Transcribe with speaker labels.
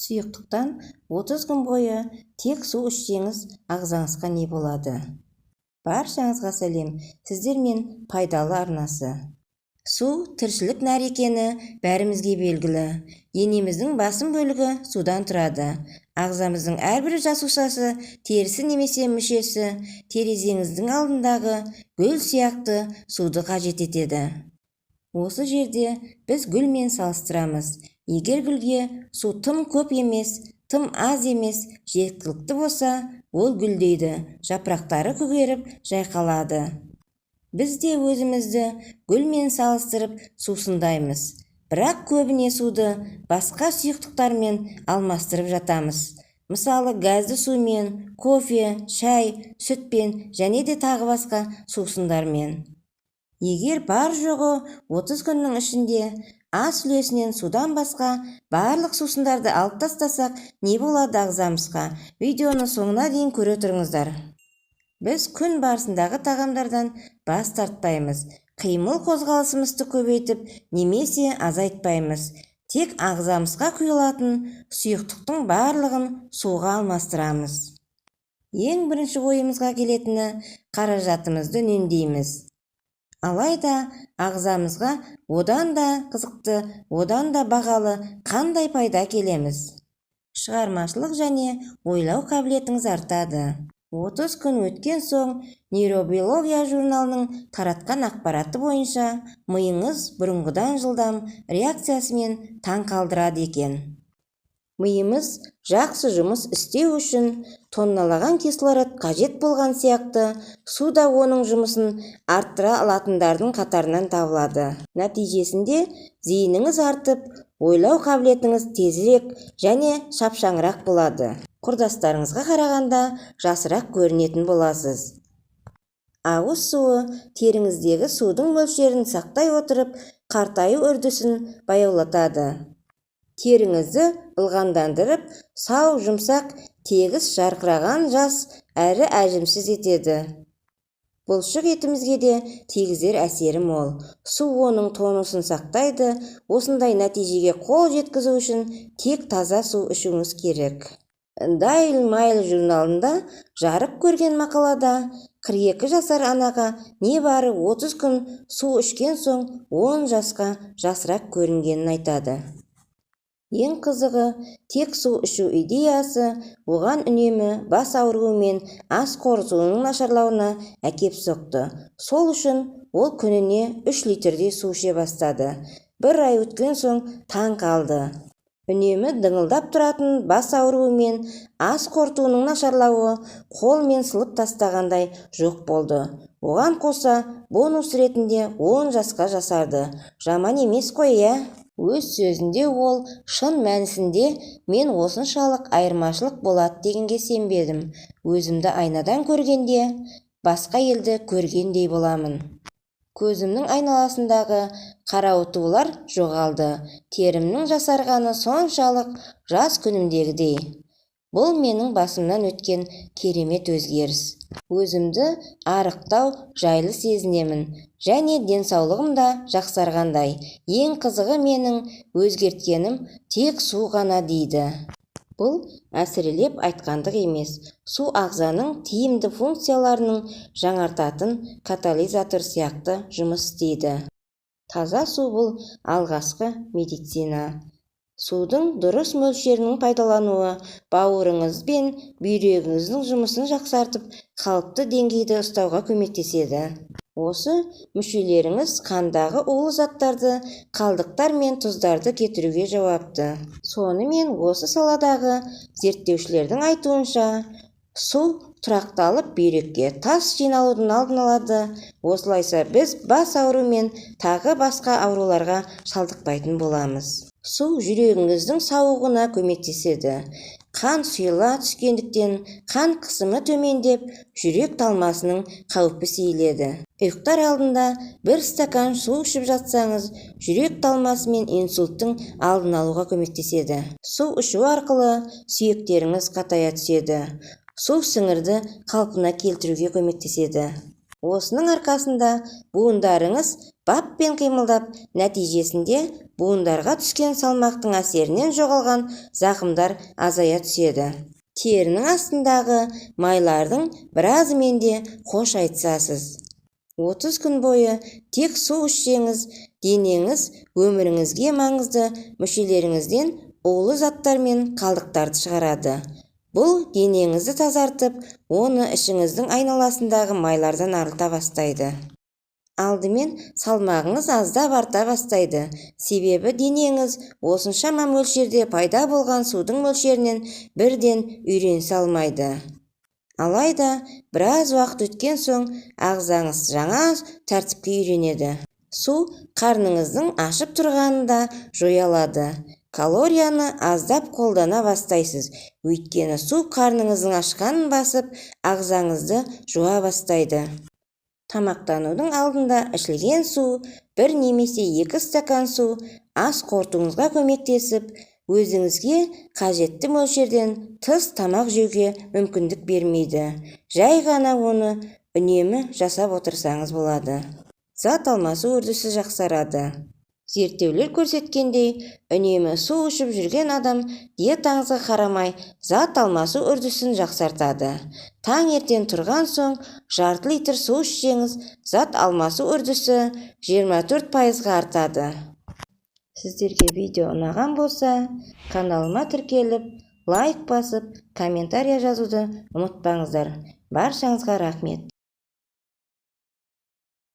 Speaker 1: Сұйықтықтан 30 күн бойы тек су ішсеңіз, ағзаңызға не болады? Баршаңызға сәлем, сіздермен пайдалы арнасы. Су тіршілік нәрі екені бәрімізге белгілі. Денеміздің басым бөлігі судан тұрады. Ағзамыздың әрбір жасушасы, терісі немесе мүшесі, терезеңіздің алдындағы гүл сияқты суды қажет етеді. Осы жерде біз гүлмен салыстырамыз. Егер гүлге су тым көп емес, тым аз емес, жеткілікті болса, ол гүлдейді, жапырақтары көгеріп, жайқалады. Біз де өзімізді гүлмен салыстырып сусындаймыз. Бірақ көбіне суды басқа сұйықтықтармен алмастырып жатамыз. Мысалы, газды сумен, кофе, шай, сүтпен және де тағы басқа сусындармен. Егер бар жоғы 30 күннің ішінде ас үлесінен судан басқа барлық сусындарды алып тастасақ, не болады ағзамызға? Видеоны соңына дейін көре тұрыңыздар. Біз күн барысындағы тағамдардан бас тартпаймыз. Қимыл қозғалысымызды көбейтіп, немесе азайтпаймыз. Тек ағзамызға құйылатын сұйықтықтың барлығын суға алмастырамыз. Ең бірінші ойымызға келетіні қаражатымызды үнемдейміз. Алайда ағзамызға одан да қызықты, одан да бағалы қандай пайда келеміз? Шығармашылық және ойлау қабілетіңіз артады. 30 күн өткен соң нейробиология журналының таратқан ақпараты бойынша миыңыз бұрынғыдан жылдам реакциясымен таң қалдырады екен. Миымыз жақсы жұмыс істеу үшін тонналаған кислород қажет болған сияқты, су да оның жұмысын арттыра алатындардың қатарынан табылады. Нәтижесінде зейініңіз артып, ойлау қабілетіңіз тезірек және шапшаңырақ болады. Құрдастарыңызға қарағанда жасырақ көрінетін боласыз. Ауыз суы теріңіздегі судың мөлшерін сақтай отырып, қартаю үрдісін баяулатады. Теріңізді ылғалдандырып, сау, жұмсақ, тегіс жарқыраған жас әрі әжімсіз етеді. Бұлшық етімізге де тигізер әсері мол. Су оның тонысын сақтайды. Осындай нәтижеге қол жеткізу үшін тек таза су ішуіңіз керек. Daily Mail журналында жарық көрген мақалада 42 жасар анаға небары 30 күн су ішкен соң 10 жасқа жасырақ көрінгенін айтады. Ең қызығы, тек су ішу идеясы оған үнемі бас ауруы мен ас қорытуының нашарлауына әкеп соқты. Сол үшін ол күніне 3 литрдей су іше бастады. Бір ай өткен соң таң қалды. Үнемі дыңылдап тұратын бас ауруы мен ас қорытуының нашарлауы қолмен сылып тастағандай жоқ болды. Оған қоса бонус ретінде 10 жасқа жасарды. Жаман емес қой, иә? Өз сөзінде ол шын мәнісінде мен осыншалық айырмашылық болады дегенге сенбедім. Өзімді айнадан көргенде басқа елді көргендей боламын. Көзімнің айналасындағы қарауытулар жоғалды. Терімнің жасарғаны соншалық жас күнімдегідей. Бұл менің басымнан өткен керемет өзгеріс. Өзімді арықтау жайлы сезінемін. Және денсаулығым да жақсарғандай. Ең қызығы менің өзгерткенім тек су ғана дейді. Бұл әсірелеп айтқандық емес. Су ағзаның тиімді функцияларының жаңартатын катализатор сияқты жұмыс істейді. Таза су бұл алғашқы медицина. Судың дұрыс мөлшерінің пайдалануы бауырыңыз бен бүйрегіңіздің жұмысын жақсартып, қалыпты деңгейді ұстауға көмектеседі. Осы мүшелеріңіз қандағы улы заттарды, қалдықтар мен тұздарды кетіруге жауапты. Сонымен осы саладағы зерттеушілердің айтуынша, су тұрақталып бүйрекке тас жиналудың алдын алады. Осылайша біз бас ауру мен тағы басқа ауруларға шалдықпайтын боламыз. Су жүрегіңіздің сауығуына көмектеседі. Қан сұйыла түскендіктен қан қысымы төмендеп, жүрек талмасының қаупі сейіледі. Ұйықтар алдында 1 стакан су ішіп жатсаңыз, жүрек талмасы мен инсульттың алдын алуға көмектеседі. Су ішу арқылы сүйектеріңіз қатая түседі. Су сіңірді қалпына келтіруге көмектеседі. Осының арқасында буындарыңыз баппен қимылдап, нәтижесінде буындарға түскен салмақтың әсерінен жоғалған зақымдар азая түседі. Терінің астындағы майлардың біразымен де қош айтысасыз. 30 күн бойы тек су ішсеңіз, денеңіз өміріңізге маңызды мүшелеріңізден улы заттар мен қалдықтарды шығарады. Бұл денеңізді тазартып, оны ішіңіздің айналасындағы майлардан арылта бастайды. Алдымен салмағыңыз аздап арта бастайды, себебі денеңіз осыншама мөлшерде пайда болған судың мөлшерінен бірден үйренісе алмайды. Алайда, біраз уақыт өткен соң ағзаңыз жаңа тәртіпке үйренеді. Су қарныңыздың ашып тұрғанын да жоя алады. Калорияны аздап қолдана бастайсыз, өйткені су қарныңыздың ашқанын басып, ағзаңызды жуа бастайды. Тамақтанудың алдында ішілген су, 1 немесе 2 стакан су ас қорытуыңызға көмектесіп, өзіңізге қажетті мөлшерден тыс тамақ жеуге мүмкіндік бермейді. Жай ғана оны үнемі жасап отырсаңыз болады. Зат алмасу үрдісі жақсарады. Зерттеулер көрсеткендей, үнемі су ішіп жүрген адам диетаңызға қарамай зат алмасу үрдісін жақсартады. Таңертең тұрған соң жарты литр су ішсеңіз, зат алмасу үрдісі 24%-ға артады. Сіздерге видео ұнаған болса, каналыма тіркеліп, лайк басып, комментария жазуды ұмытпаңыздар. Баршаңызға рахмет.